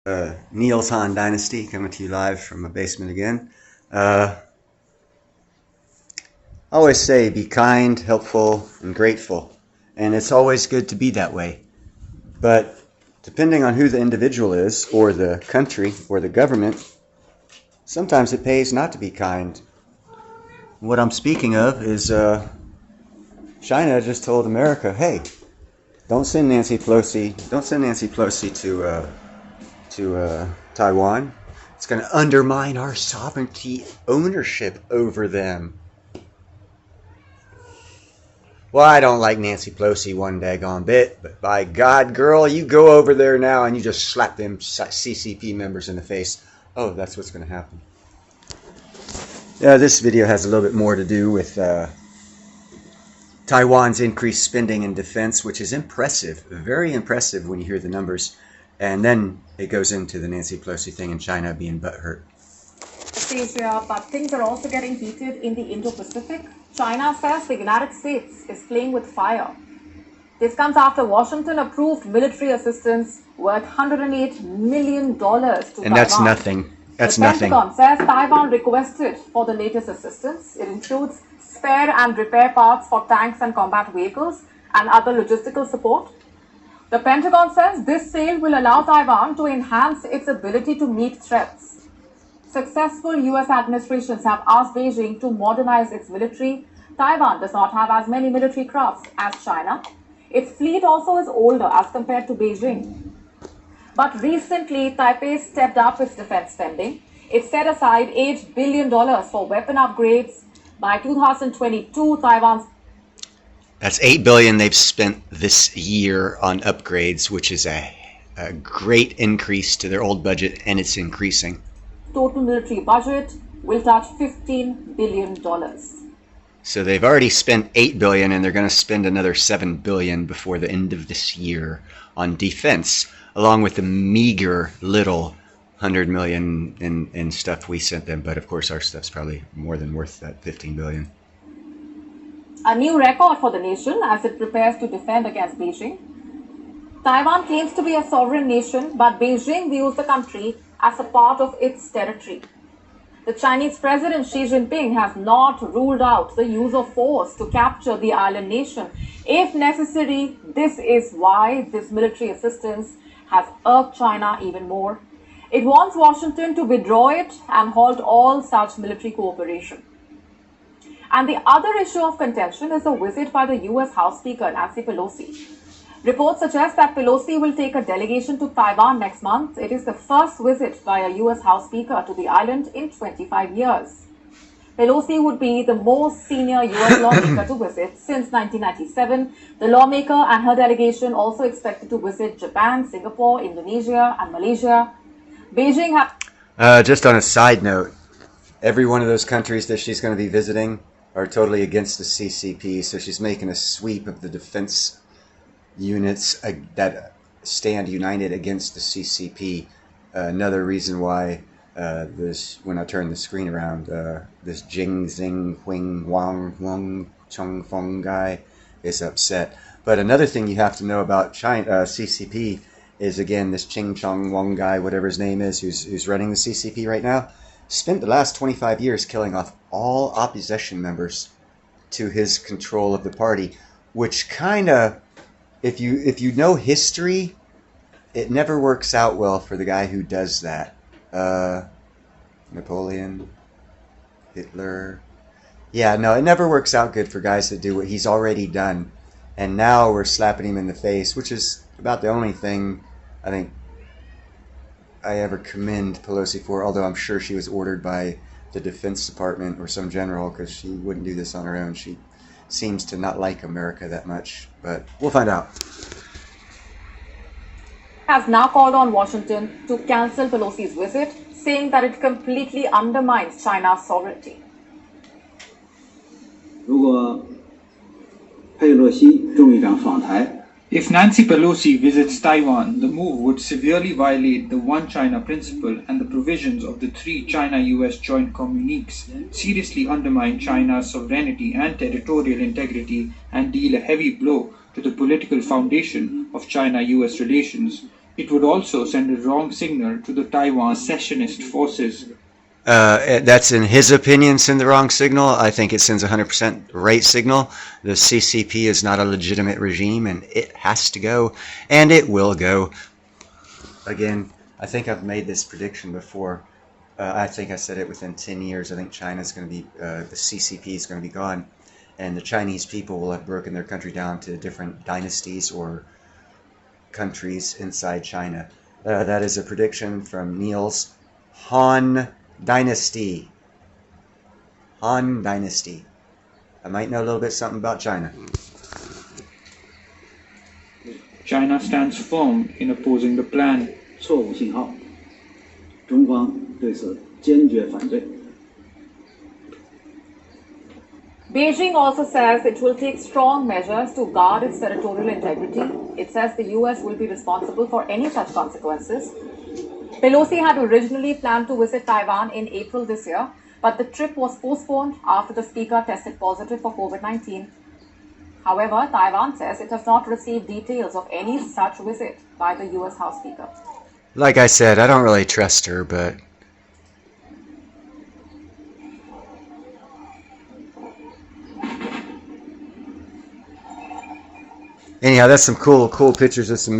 Niels Han Dynasty coming to you live from my basement again. I always say be kind, helpful, and grateful. And it's always good to be that way. But depending on who the individual is, or the country, or the government, sometimes it pays not to be kind. What I'm speaking of is China just told America, hey, don't send Nancy Pelosi to Taiwan. It's going to undermine our sovereignty ownership over them. Well, I don't like Nancy Pelosi one daggone bit, but by God, girl, you go over there now and you just slap them CCP members in the face. Oh, that's what's going to happen. This video has a little bit more to do with Taiwan's increased spending in defense, which is impressive, very impressive when you hear the numbers. And then it goes into the Nancy Pelosi thing in China being butthurt. Asia, but things are also getting heated in the Indo-Pacific. China says the United States is playing with fire. This comes after Washington approved military assistance worth $108 million to Taiwan. And that's nothing. That's nothing. The Pentagon says Taiwan requested for the latest assistance. It includes spare and repair parts for tanks and combat vehicles and other logistical support. The Pentagon says this sale will allow Taiwan to enhance its ability to meet threats. Successful US administrations have asked Beijing to modernize its military. Taiwan does not have as many military crafts as China. Its fleet also is older as compared to Beijing. But recently, Taipei stepped up its defense spending. It set aside $8 billion for weapon upgrades. By 2022, Taiwan's That's $8 billion they've spent this year on upgrades, which is a great increase to their old budget, and it's increasing. Total military budget will touch $15 billion. So they've already spent $8 billion, and they're going to spend another $7 billion before the end of this year on defense, along with the meager little $100 million in stuff we sent them. But of course, our stuff's probably more than worth that $15 billion. A new record for the nation as it prepares to defend against Beijing. Taiwan claims to be a sovereign nation, but Beijing views the country as a part of its territory. The Chinese President Xi Jinping has not ruled out the use of force to capture the island nation. If necessary, this is why this military assistance has irked China even more. It wants Washington to withdraw it and halt all such military cooperation. And the other issue of contention is a visit by the US House Speaker Nancy Pelosi. Reports suggest that Pelosi will take a delegation to Taiwan next month. It is the first visit by a US House Speaker to the island in 25 years. Pelosi would be the most senior US lawmaker to visit since 1997. The lawmaker and her delegation also expected to visit Japan, Singapore, Indonesia, and Malaysia. Beijing have... Just on a side note, every one of those countries that she's going to be visiting are totally against the CCP, so she's making a sweep of the defense units that stand united against the CCP. Another reason why this, when I turn the screen around, this Jing Zing Huing Wang Chong Feng guy is upset. But another thing you have to know about China, CCP is, again, this Ching Chong Wang guy, whatever his name is, who's running the CCP right now, spent the last 25 years killing off all opposition members to his control of the party, which kind of, if you know history, it never works out well for the guy who does that. Napoleon, Hitler. Yeah, no, it never works out good for guys that do what he's already done. And now we're slapping him in the face, which is about the only thing I think I ever commend Pelosi for, although I'm sure she was ordered by the Defense Department or some general, because she wouldn't do this on her own. She seems to not like America that much, but we'll find out. Has now called on Washington to cancel Pelosi's visit, saying that it completely undermines China's sovereignty. 如果佩洛西众议长访台， If Nancy Pelosi visits Taiwan, the move would severely violate the One China principle and the provisions of the three China-US joint communiques, seriously undermine China's sovereignty and territorial integrity, and deal a heavy blow to the political foundation of China-US relations. It would also send a wrong signal to the Taiwan secessionist forces. That's in his opinion send the wrong signal. I think it sends a 100% right signal. The CCP is not a legitimate regime and it has to go, and it will go. Again, I think I've made this prediction before. I think I said it within 10 years. I think China's going to be, the CCP is going to be gone, and the Chinese people will have broken their country down to different dynasties or countries inside China. That is a prediction from Niels. Han Dynasty. Han Dynasty. I might know a little bit something about China. China stands firm in opposing the plan. 错误信号，中方对此坚决反对。 Beijing also says it will take strong measures to guard its territorial integrity. It says the US will be responsible for any such consequences. Pelosi had originally planned to visit Taiwan in April this year, but the trip was postponed after the speaker tested positive for COVID-19. However, Taiwan says it has not received details of any such visit by the US House Speaker. Like I said, I don't really trust her, but anyhow, that's some cool pictures of some